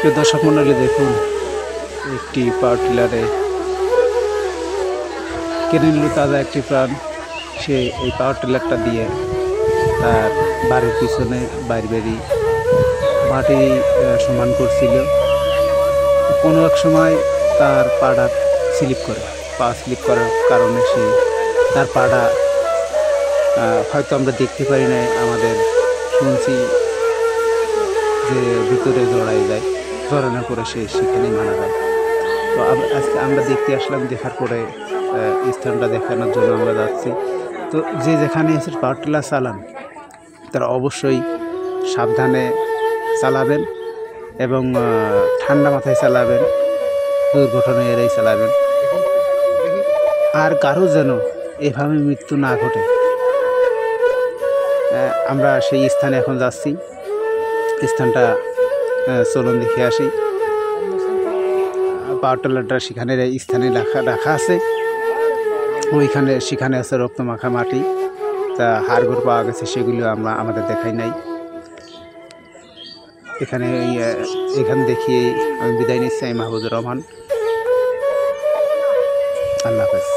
প্রিয় দর্শক মণ্ডলী, দেখুন একটি পাওয়ার টিলারে কিনে নিল তাজা একটি প্রাণ। সে এই পাওয়ার টিলারটা দিয়ে তার বাড়ির পিছনে বাড়ি মাটি সমান করছিল। কোনো এক সময় তার পাটা স্লিপ করে, পা স্লিপ করার কারণে সে তার পাটা হয়তো আমরা দেখতে পারি না, আমাদের শুনছি যে ভিতরে জড়ানোর পরে সে সেখানেই মারা যায়। তো আজকে আমরা দেখতে আসলাম, দেখার পরে স্থানটা দেখানোর জন্য আমরা যাচ্ছি। তো যে যেখানে এসে পাওয়ার টিলার চালান তারা অবশ্যই সাবধানে চালাবেন এবং ঠান্ডা মাথায় চালাবেন, দুর্ঘটনা এড়িয়ে চালাবেন। আর কারো যেন এভাবে মৃত্যু না ঘটে। আমরা সেই স্থানে এখন যাচ্ছি। স্থানটা চলুন দেখে আসি। পাওয়ার টিলারটা সেখানে স্থানে রাখা আছে। সেখানে আছে রক্তমাখা মাটি, তা হাড়গোড় পাওয়া গেছে, সেগুলো আমাদের দেখাই নাই। এখানে দেখিয়ে আমি বিদায় নিচ্ছি। আমি মাহবুবুর রহমান। আল্লাহ হাফেজ।